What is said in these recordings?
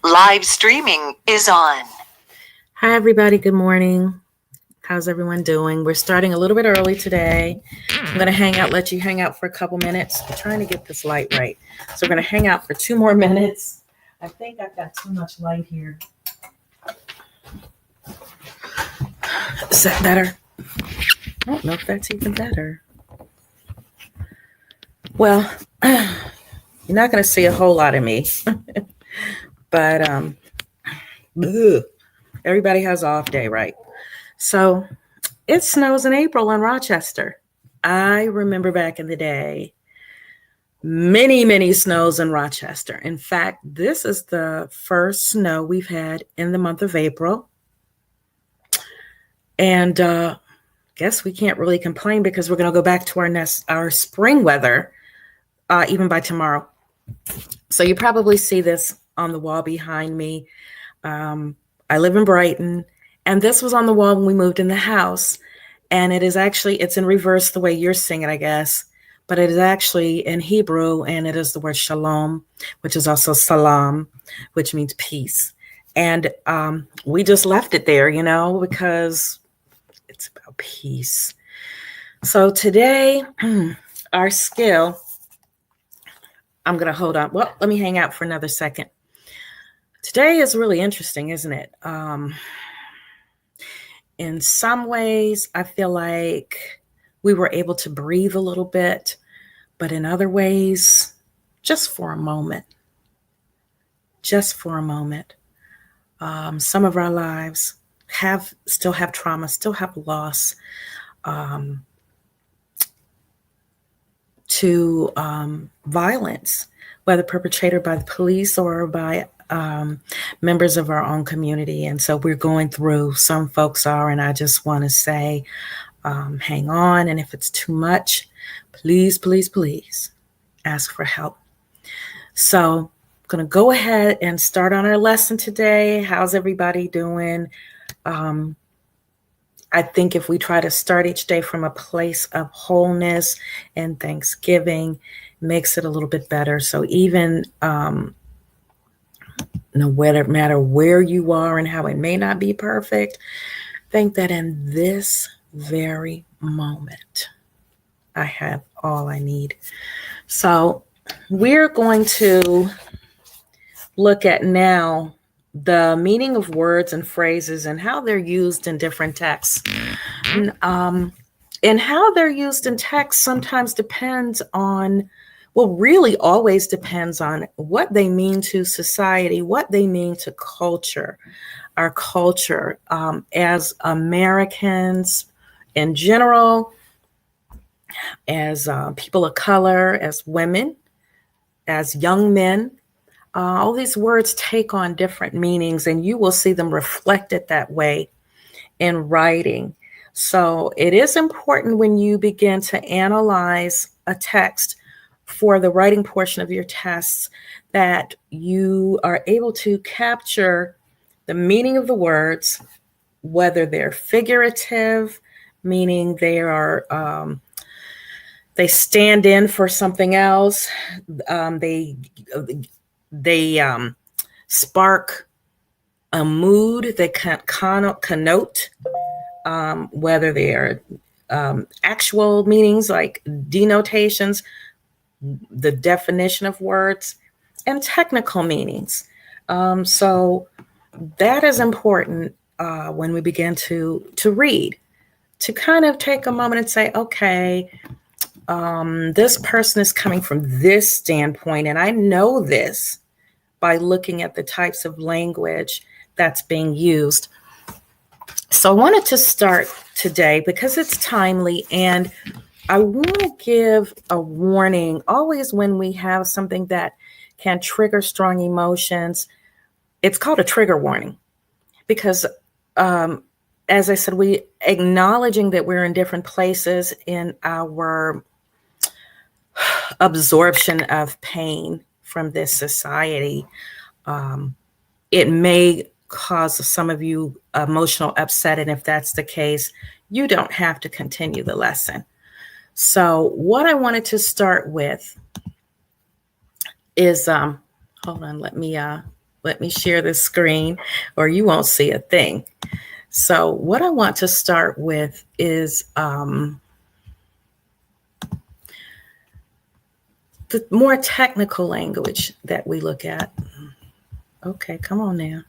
Live streaming is on. Hi, everybody. Good morning. How's everyone doing? We're starting a little bit early today. I'm going to let you hang out for a couple minutes. I'm trying to get this light right. So we're going to hang out for 2 more minutes. I think I've got too much light here. Is that better? I don't know if that's even better. Well, you're not going to see a whole lot of me. But everybody has off day, right? So it snows in April in Rochester. I remember back in the day, many snows in Rochester. In fact, this is the first snow we've had in the month of April. And guess we can't really complain because we're going to go back to our spring weather even by tomorrow. So you probably see this on the wall behind me. I live in Brighton, and this was on the wall when we moved in the house. And it's in reverse the way you're seeing it, I guess. But it is actually in Hebrew, and it is the word shalom, which is also salam, which means peace. And we just left it there, because it's about peace. So today, our skill, I'm going to hold on. Well, let me hang out for another second. Today is really interesting, isn't it? In some ways, I feel like we were able to breathe a little bit, but in other ways, just for a moment. Some of our lives still have trauma, still have loss to violence, whether perpetrated by the police or by members of our own community. And so we're going through, some folks are, and I just want to say, hang on. And if it's too much, please ask for help. So I'm going to go ahead and start on our lesson today. How's everybody doing? I think if we try to start each day from a place of wholeness and thanksgiving, makes it a little bit better. So even no matter where you are and how it may not be perfect, think that in this very moment, I have all I need. So we're going to look at now the meaning of words and phrases and how they're used in different texts. And how they're used in text sometimes depends on, really always depends on what they mean to society, what they mean to culture, our culture as Americans in general, as people of color, as women, as young men. All these words take on different meanings, and you will see them reflected that way in writing. So it is important when you begin to analyze a text for the writing portion of your tests that you are able to capture the meaning of the words, whether they're figurative, meaning they stand in for something else. They spark a mood. They connote, whether they are actual meanings like denotations, the definition of words, and technical meanings. So that is important when we begin to read, to kind of take a moment and say, okay, this person is coming from this standpoint, and I know this by looking at the types of language that's being used. So I wanted to start today because it's timely, and I want to give a warning always when we have something that can trigger strong emotions. It's called a trigger warning because, as I said, we acknowledging that we're in different places in our absorption of pain from this society. It may cause some of you emotional upset, and if that's the case, you don't have to continue the lesson. So what I wanted to start with is Hold on, let me share this screen or you won't see a thing. So what I want to start with is the more technical language that we look at. Okay, come on now.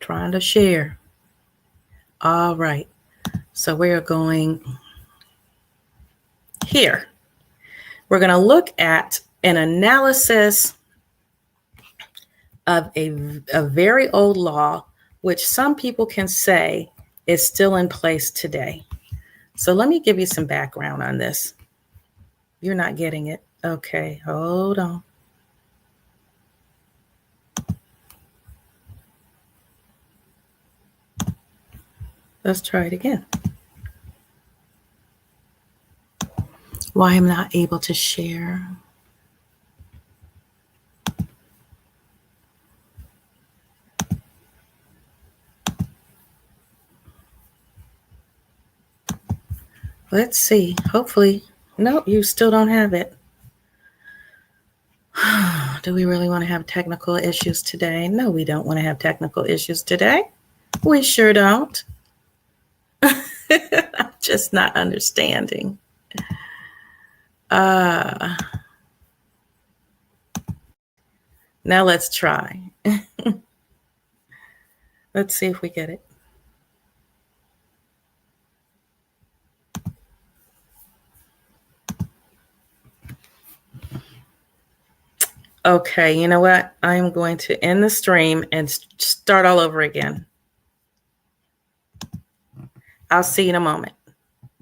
Trying to share. All right. So we're going here. We're going to look at an analysis of a very old law, which some people can say is still in place today. So let me give you some background on this. You're not getting it. Okay, hold on. Let's try it again. Why I'm not able to share. Let's see. Hopefully. Nope, you still don't have it. Do we really want to have technical issues today? No, we don't want to have technical issues today. We sure don't. I'm just not understanding. Now let's try. Let's see if we get it. Okay, you know what? I'm going to end the stream and start all over again. I'll see you in a moment.